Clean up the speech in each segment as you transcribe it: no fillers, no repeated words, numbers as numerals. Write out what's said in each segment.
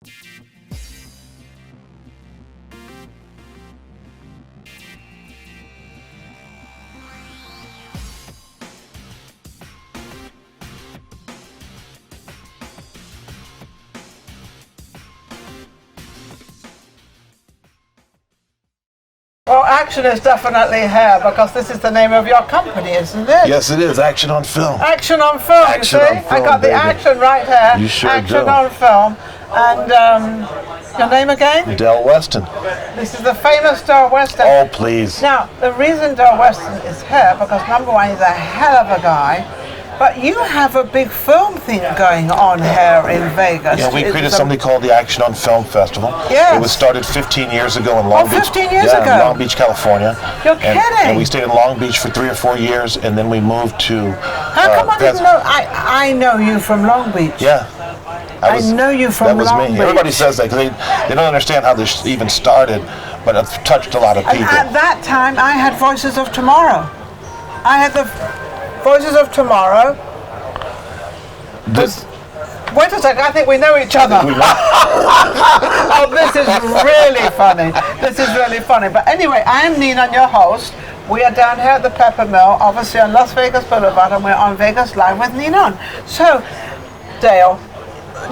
Well, action is definitely here because this is the name of your company, isn't it? Yes, it is. Action on Film. Action on Film, Action you see? on Film, I got the baby. action right here. You sure Action do. on Film. And your name again? Del Weston. This is the famous Del Weston. Oh, please. Now, the reason Del Weston is here, because number one, he's a hell of a guy, but you have a big film thing going on here in Vegas. Yeah, we created something called the Action on Film Festival. Yes. It was started 15 years ago in Long Beach. 15 years ago? In Long Beach, California. You're kidding. And we stayed in Long Beach for 3 or 4 years, and then we moved to... How come I didn't know? I know you from Long Beach. Yeah. I know you from That was Long me. Beach. Everybody says that because they don't understand how this even started, but it touched a lot of people. And at that time, I had Voices of Tomorrow. I had the Voices of Tomorrow. Wait a second, I think we know each other. Oh, this is really funny. This is really funny. But anyway, I am Ninon, your host. We are down here at the Pepper Mill, obviously on Las Vegas Boulevard, and we're on Vegas Live with Ninon. So, Dale,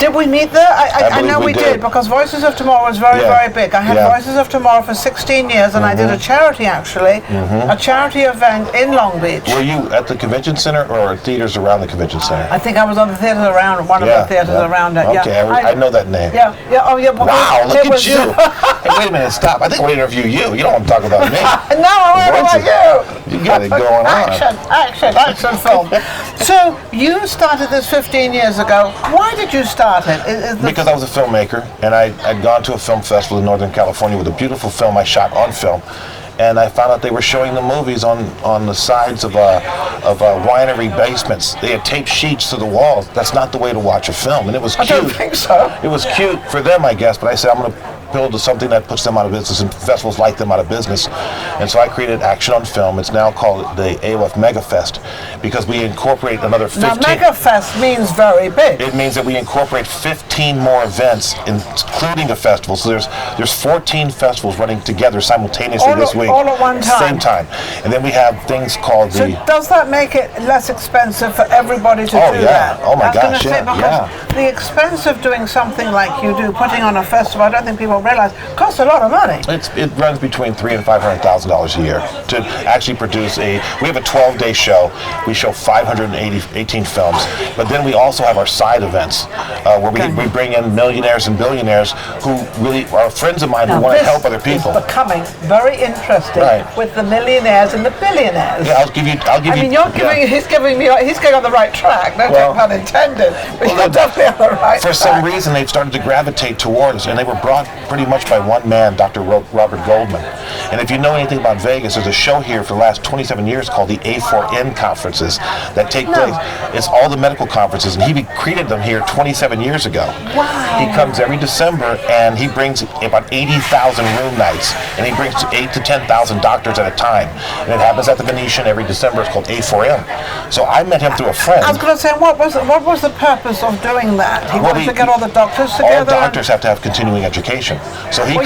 did we meet there? I know we did, because Voices of Tomorrow was very, very big. I had Voices of Tomorrow for 16 years, and I did a charity, actually, a charity event in Long Beach. Were you at the convention center or theaters around the convention center? I think I was on the theaters around, one of the theaters around it. Okay, I know that name. Yeah. Oh, yeah. Wow, look at you. Hey, wait a minute, stop. I think we'll interview you. You don't want to talk about me. No, I want to about you. You got it going on. Action film. So, you started this 15 years ago. Why did you start it? Because I was a filmmaker, and I'd gone to a film festival in Northern California with a beautiful film I shot on film. And I found out they were showing the movies on the sides of winery basements. They had taped sheets to the walls. That's not the way to watch a film, and it was cute. I don't think so. It was cute for them, I guess, but I said I'm going to build something that puts them out of business, and festivals like them out of business. And so I created Action on Film. It's now called the Aof MegaFest because we incorporate another 15. Now, MegaFest means very big. It means that we incorporate 15 more events, including a festival. So there's 14 festivals running together simultaneously this week. All at one time. Same time. And then we have things called So does that make it less expensive for everybody to do that? Oh my gosh, The expense of doing something like you do, putting on a festival, I don't think people realize, costs a lot of money. It runs between $300,000 and $500,000 a year to actually produce we have a 12-day show. We show 518 films, but then we also have our side events where we bring in millionaires and billionaires who really are friends of mine who want to help other people. It's becoming very interesting with the millionaires and the billionaires. Yeah, I'll give you. I mean, he's going on the right track. No pun intended. But you're definitely on the right track. For some reason, they've started to gravitate towards, and they were brought pretty much by one man, Dr. Robert Goldman. And if you know anything about Vegas, there's a show here for the last 27 years called the A4N conferences that take place. It's all the medical conferences, and he created them here 27 years ago. Wow. He comes every December, and he brings about 80,000 room nights, and he brings 8,000 to 10,000 doctors at a time. And it happens at the Venetian every December. It's called A4M. So I met him through a friend. I was going to say, what was the purpose of doing that? He wanted to get all the doctors together? All doctors have to have continuing education. So he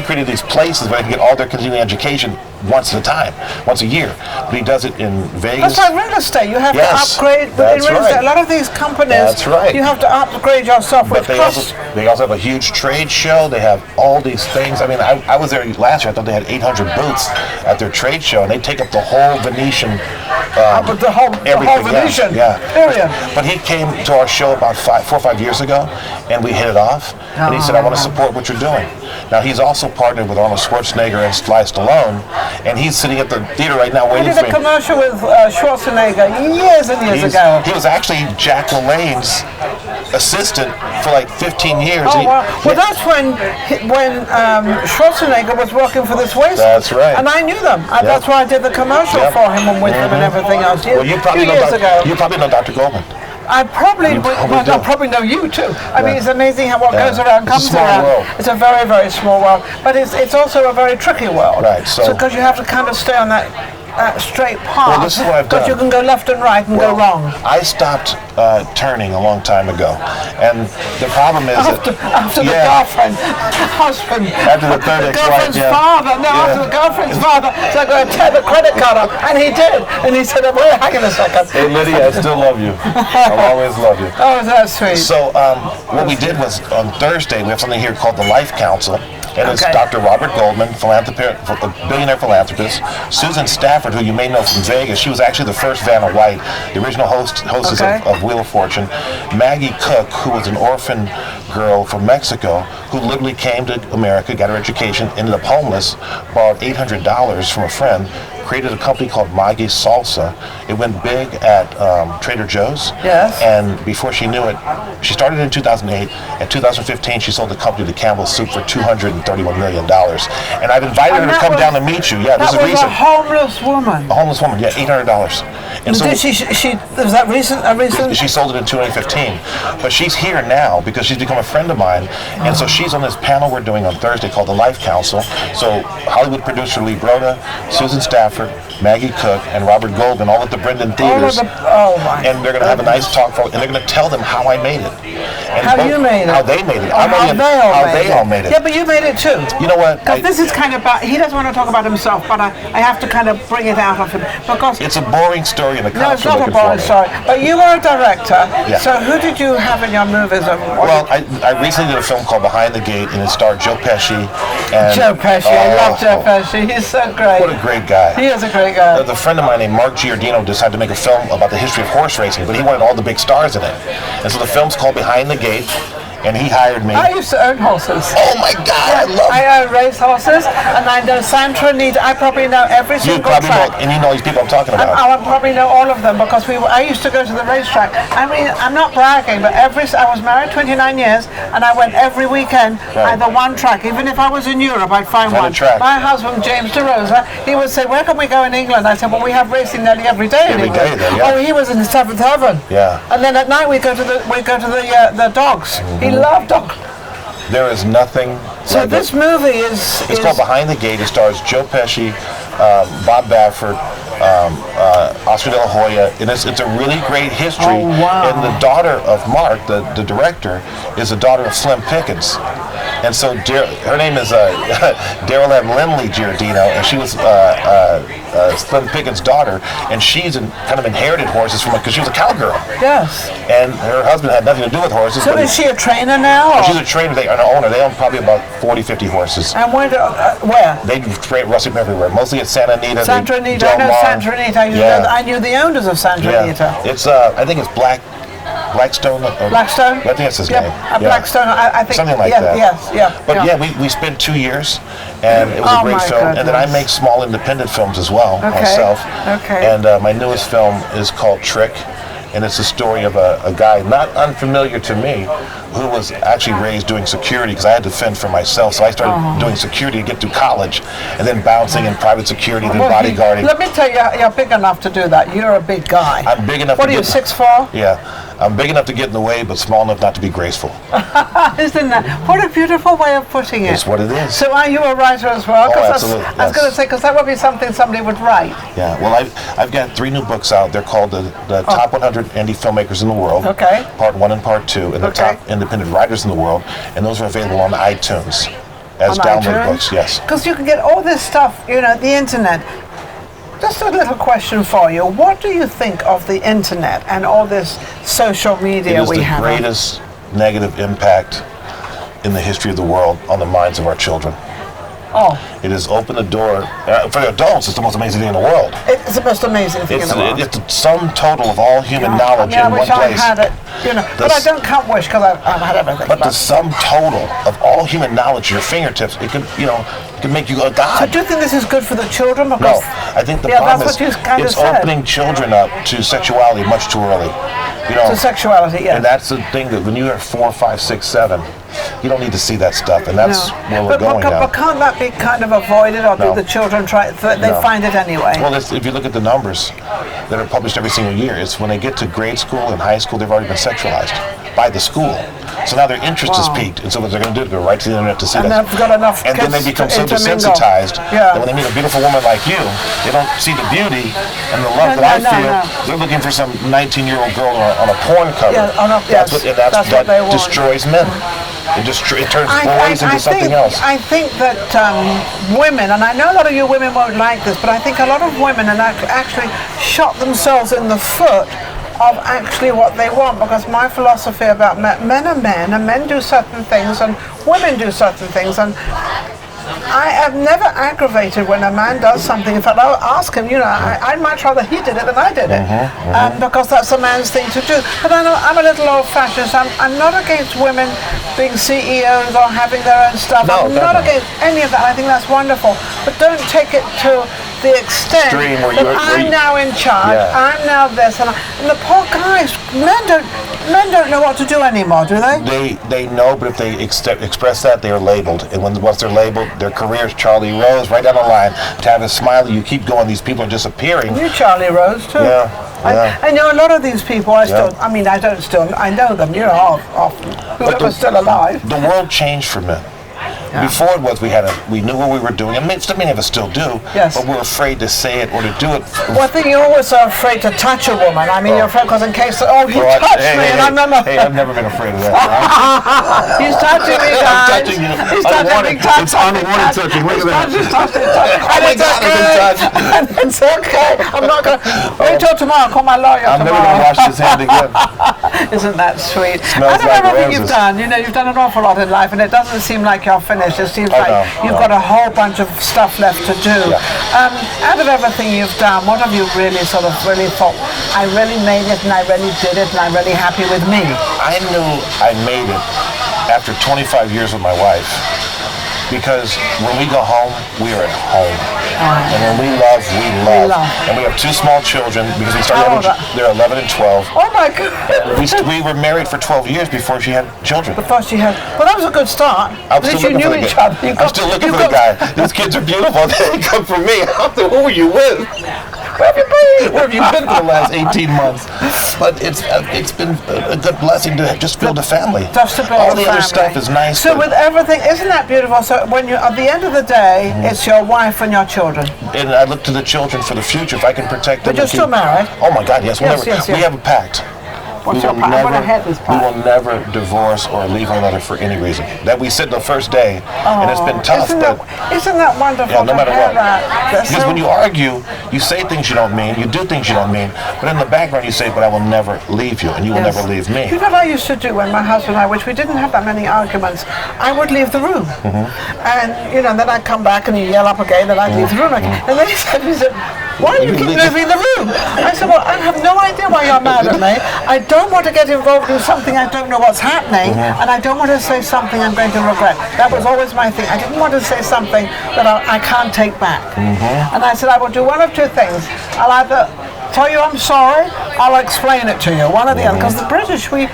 created these places where they can get all their continuing education once at a time, once a year. But he does it in Vegas. That's like real estate. You have to upgrade. That's in real estate, a lot of these companies, you have to upgrade yourself with costs. They also have a huge trade show. They have all these things. I mean, I was there last year. I thought they had 800 booths at their trade show, and they take up the whole Venetian. But the whole Venetian. Period. But he came to our show about 4 or 5 years ago, and we hit it off. And he said, "I want to support what you're doing." Now he's also partnered with Arnold Schwarzenegger and Sly Stallone, and he's sitting at the theater right now waiting for me. I did a commercial with Schwarzenegger years and years ago. He was actually Jack LaLanne's assistant for like 15 years. Oh, wow. Well, that's when Schwarzenegger was working for this waste. That's right. And I knew them. That's why I did the commercial for him and with him and everything else. Well, you probably know Dr. Goldman. I probably know you too. I mean, it's amazing how what goes around comes around. World. It's a very, very small world, but it's also a very tricky world. Right. So because you have to kind of stay on that straight path. Well, this is what I've done. Because you can go left and right and go wrong. I stopped turning a long time ago. And the problem is after the girlfriend, husband, after the third girlfriend's father, after the girlfriend's father, so I'm going to tear the credit card up. And he did. And he said, wait, hang on a second. Hey, Lydia, I still love you. I'll always love you. Oh, that's sweet. So what we did was on Thursday, we have something here called the Life Council. And it's Dr. Robert Goldman, billionaire philanthropist. Susan Stafford, who you may know from Vegas, she was actually the first Vanna White, the original hostess of Wheel of Fortune. Maggie Cook, who was an orphan girl from Mexico, who literally came to America, got her education, ended up homeless, borrowed $800 from a friend, created a company called Maggie Salsa. It went big at Trader Joe's. Yes. And before she knew it, she started in 2008. In 2015, she sold the company to Campbell's Soup for $231 million. And I've invited her to come down and meet you. Yeah, this is recent. That was a homeless woman. A homeless woman, yeah, $800. And so was that recent? She sold it in 2015. But she's here now because she's become a friend of mine. And so she's on this panel we're doing on Thursday called the Life Council. So Hollywood producer Lee Broda, Susan Stafford, Maggie Cook, and Robert Goldman, all at the Brenden Theaters. And they're going to have a nice talk, and they're going to tell them how I made it. And how you made it. How they made it. How they all made it. Yeah, but you made it too. You know what? Because this is kind of about, he doesn't want to talk about himself, but I have to kind of bring it out of him. Because it's a boring story and the cops are looking for me. No, it's not a boring story. But you are a director, so who did you have in your movies? Well, I recently did a film called Behind the Gate, and it starred Joe Pesci. Joe Pesci, I love Joe Pesci. He's so great. What a great guy. He is a great guy. A friend of mine named Mark Giordino decided to make a film about the history of horse racing, but he wanted all the big stars in it. And so the film's called Behind the Gate, and he hired me. I used to own horses. Oh my God, I own race horses, and I know Sandra and Rita. I probably know every single track. And you know these people I'm talking about. I probably know all of them because I used to go to the racetrack. I mean, I'm not bragging, but I was married 29 years, and I went every weekend, either one track. Even if I was in Europe, I'd find one. Track. My husband, James DeRosa, he would say, where can we go in England? I said, well, we have racing nearly every day in England. Every day, yeah. Oh, he was in the seventh heaven. Yeah. And then at night we go to the dogs. He loved dogs. There is nothing. So this movie is called Behind the Gate. It stars Joe Pesci, Bob Baffert, Oscar De La Hoya, and it's a really great history. Oh, wow. And the daughter of Mark, the director, is the daughter of Slim Pickens. And so her name is Daryl M. Lindley Giordino, and she was Slim Pickens' daughter, and she's kind of inherited horses from because she was a cowgirl. Yes. And her husband had nothing to do with horses. So is she a trainer now? She's a trainer, an owner. They own probably about 40, 50 horses. And where? They race them everywhere, mostly at Santa Anita. Santa Anita, I know Santa Anita. I knew the owners of Santa Anita. It's, I think it's Blackstone? Blackstone? I think that's his name. Blackstone, I think. Something like that. Yes. But we spent 2 years, and it was a great film. Goodness. And then I make small independent films as well myself. Okay. And my newest film is called Trick. And it's the story of a guy not unfamiliar to me who was actually raised doing security because I had to fend for myself. So I started doing security to get through college and then bouncing in private security, then bodyguarding. Let me tell you, you're big enough to do that. You're a big guy. I'm big enough What are you, 6'4"? Yeah. I'm big enough to get in the way, but small enough not to be graceful. Isn't that? What a beautiful way of putting it. It's what it is. So are you a writer as well? Oh, absolutely. I was going to say, because that would be something somebody would write. Yeah, well, I've got 3 new books out. They're called the Top 100 Indie Filmmakers in the World. Okay. Part 1 and Part 2, and the Top Independent Writers in the World. And those are available on iTunes as download books, yes. Because you can get all this stuff, the internet. Just a little question for you. What do you think of the internet and all this social media we have? It is the greatest negative impact in the history of the world on the minds of our children. Oh. It has opened the door. For the adults, it's the most amazing thing in the world. It's the most amazing thing in the world. It's the sum total of all human knowledge in one place. I wish I had it. But I can't wish because I've had everything. But the sum total of all human knowledge at your fingertips, it can make you a god. So do you think this is good for the children? No, I think the problem is it's opening children up to sexuality much too early. To sexuality, yeah. And that's the thing that when you are 4, 5, 6, 7, you don't need to see that stuff, and that's where we're going now. But can't that be kind of avoided, or do the children try? They find it anyway. Well, if you look at the numbers that are published every single year, it's when they get to grade school and high school, they've already been sexualized. by the school. So now their interest is piqued, and so what they're going to do is go right to the internet to see and that. they've got enough and then they become so intermingle. desensitized that when they meet a beautiful woman like you, they don't see the beauty and the love that I feel. They're looking for some 19-year-old girl on a porn cover. That's what destroys men. It turns boys into something else. I think that women, and I know a lot of you women won't like this, but I think a lot of women have actually shot themselves in the foot of actually what they want, because my philosophy about men are men, and men do certain things and women do certain things, and I have never aggravated when a man does something. In fact, I'll ask him, I'd much rather he did it than I did it, because that's a man's thing to do. But I'm a little old-fashioned, so I'm not against women being CEOs or having their own stuff. I'm not against any of that. I think that's wonderful. But don't take it to the extent that I'm now in charge, I'm now this, and the poor guys, men don't know what to do anymore, do they? They know, but if they express that, they are labeled. And once they're labeled, their career is Charlie Rose, right down the line. Tavis Smiley, you keep going, these people are disappearing. You Charlie Rose, too. I know a lot of these people. I know them, whoever's still alive. The world changed for men. Before it was we knew what we were doing, and many of us still do, but we're afraid to say it or to do it. Well, I think you're always so afraid to touch a woman. I mean, you're afraid because in case, he touched me, and I'm not. Hey, I've never been afraid of that. Right? He's touching me, guys. I'm touching you. He's touching me. It's unwanted touching. Look at that. And it's okay. I'm not going to. Wait till tomorrow. Call my lawyer tomorrow. I'm never going to wash this hand again. Isn't that sweet? Smells I don't know everything you've done. You've done an awful lot in life, and it doesn't seem like you're finished. It seems like you've got a whole bunch of stuff left to do. Out of everything you've done, what have you really thought, I really made it, and I really did it, and I'm really happy with me? I knew I made it after 25 years with my wife. Because when we go home, we are at home. And when we love, we love. And we have two small children, because we started they're 11 and 12. Oh my God. We were married for 12 years before she had children. Well, that was a good start. I'm still looking for each other. I'm still looking for the guy. These kids are beautiful. They come from me. Who are you with? Where have you been? Where have you been for the last 18 months? But it's been a good blessing to just build a family. Just to build all the other stuff is nice. So with everything, isn't that beautiful? So when you at the end of the day, it's your wife and your children. And I look to the children for the future. If I can protect them. But you're still married? Oh my God, yes. We have a pact. We will never divorce or leave one another for any reason. That we said the first day, and it's been tough. Isn't that wonderful? Yeah, no matter what. Because when you argue, you say things you don't mean, you do things you don't mean, but in the background you say, but I will never leave you, and you will never leave me. You know what I used to do when my husband and I, which we didn't have that many arguments, I would leave the room. And then I'd come back and he'd yell up again, then I'd leave the room again. And then he said, why do you keep leaving the room? I said, well, I have no idea why you're mad at me. I don't want to get involved in something I don't know what's happening, and I don't want to say something I'm going to regret. That was always my thing. I didn't want to say something that I can't take back. And I said, I will do one of two things. I'll either tell you I'm sorry, I'll explain it to you, one or the other. Because the British, we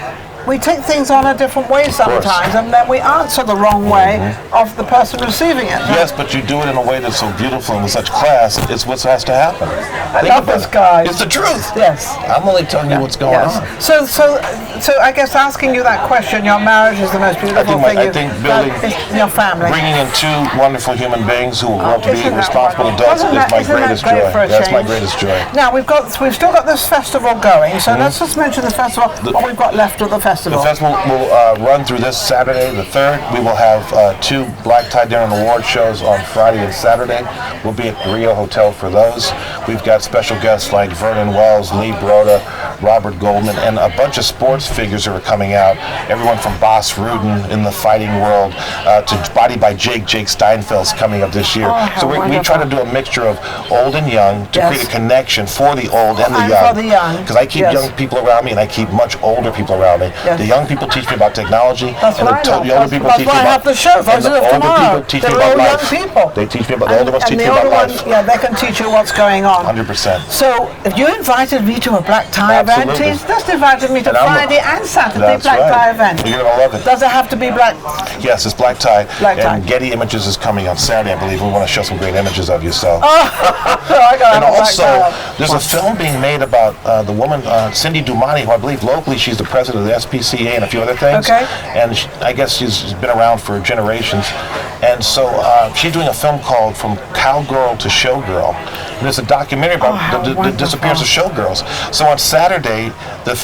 take things on a different way sometimes, and then we answer the wrong way of the person receiving it. Yes, but you do it in a way that's so beautiful and with such class. It's what has to happen. I love this guy. It's the truth. Yes. I'm only telling you what's going on. So I guess asking you that question, your marriage is the most beautiful thing. I think building your family, bringing in two wonderful human beings who will grow up to be responsible adults is my greatest joy. That's my greatest joy. Now we've still got this festival going. So let's just mention the festival. What we've got left of the festival. The festival will run through this Saturday, the 3rd. We will have two Black Tie Dinner and Award shows on Friday and Saturday. We'll be at the Rio Hotel for those. We've got special guests like Vernon Wells, Lee Broda, Robert Goldman, and a bunch of sports figures that are coming out. Everyone from Bas Rutten in the fighting world to Body by Jake Steinfeld's coming up this year. So we try to do a mixture of old and young to create a connection for the old and the young. Because I keep young people around me and I keep much older people around me. The young people teach me about technology, and the older people teach me about the show. and the older people teach me about life. They teach me about the older ones teach me about life. They can teach you what's going on. 100%. So if you invited me to a black tie event. He's just invited me to Friday and Saturday black tie event. You're going to love it. Does it have to be black? Yes, it's black tie. Black tie. And Getty Images is coming on Saturday, I believe. We want to show some great images of you. So. And also, there's a film being made about the woman, Cindy Dumani, who I believe locally she's the president of the SPCA and a few other things. Okay. And I guess she's been around for generations. And so she's doing a film called From Cowgirl to Showgirl. And it's a documentary about the disappearance of showgirls. So on Saturday, the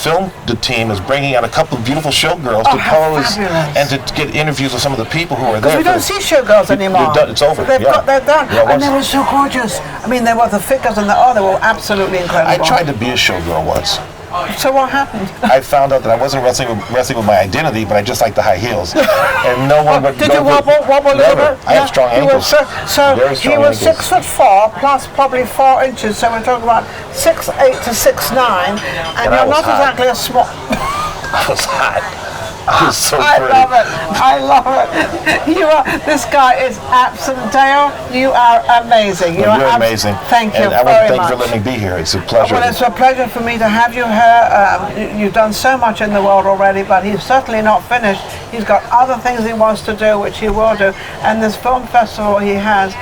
team is bringing out a couple of beautiful showgirls to pose and to get interviews with some of the people who are there. We don't see showgirls anymore. It's over. They're done. Yeah, and they were so gorgeous. I mean, they were the figures and they were absolutely incredible. I tried to be a showgirl once. So what happened? I found out that I wasn't wrestling with my identity, but I just like the high heels. And no one would. Did you wobble a little bit? I have strong ankles. So he was 6'4" plus probably 4 inches. So we're talking about 6'8" to 6'9", and you're not exactly a small. I was hot. He's so I pretty. love it. This guy is absolute. Dale, you are amazing. You're amazing. Thank you and very much. Thank you for letting me be here. It's a pleasure. Well, it's a pleasure for me to have you here. You've done so much in the world already, but he's certainly not finished. He's got other things he wants to do, which he will do. And this film festival he has,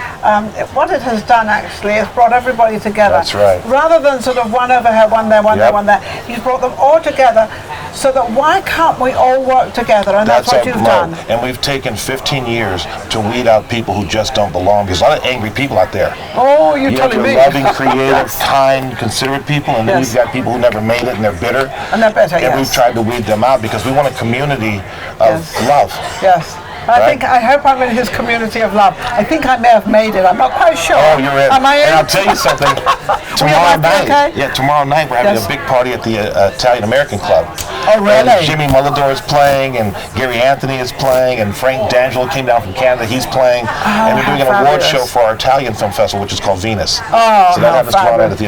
what it has done actually is brought everybody together. That's right. Rather than sort of one over here, one there, one there, one there, he's brought them all together. So that why can't we all work together? And that's what you've done. And we've taken 15 years to weed out people who just don't belong. There's a lot of angry people out there. Oh, you're telling me. Loving, creative, kind, considerate people, and then we've got people who never made it and they're bitter. And they're bitter, and we've tried to weed them out because we want a community of love. Yes. I hope I'm in his community of love. I think I may have made it. I'm not quite sure. Oh, you're in. Am I in? And I'll tell you something. Tomorrow night, tomorrow night we're having a big party at the Italian American Club. Oh, really? And Jimmy Mullador is playing, and Gary Anthony is playing, and Frank D'Angelo came down from Canada. He's playing, and we're doing an award show for our Italian film festival, which is called Venus. Oh, so that happens tomorrow night at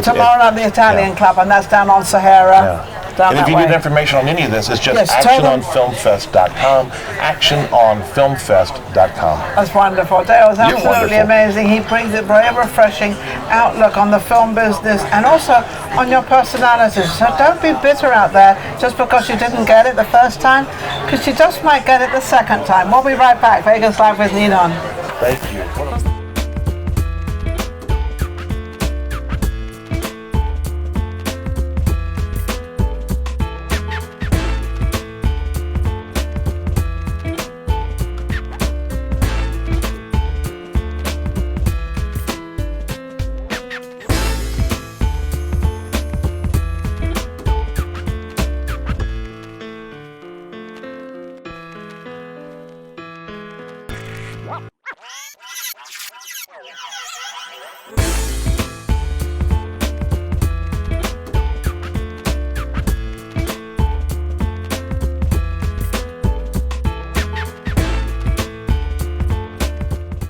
the Italian Club, and that's down on Sahara. And if you need information on any of this, it's just actiononfilmfest.com, actiononfilmfest.com. That's wonderful. Dale is absolutely amazing. He brings a very refreshing outlook on the film business and also on your personalities. So don't be bitter out there just because you didn't get it the first time, because you just might get it the second time. We'll be right back. Vegas Live with Ninon. Thank you.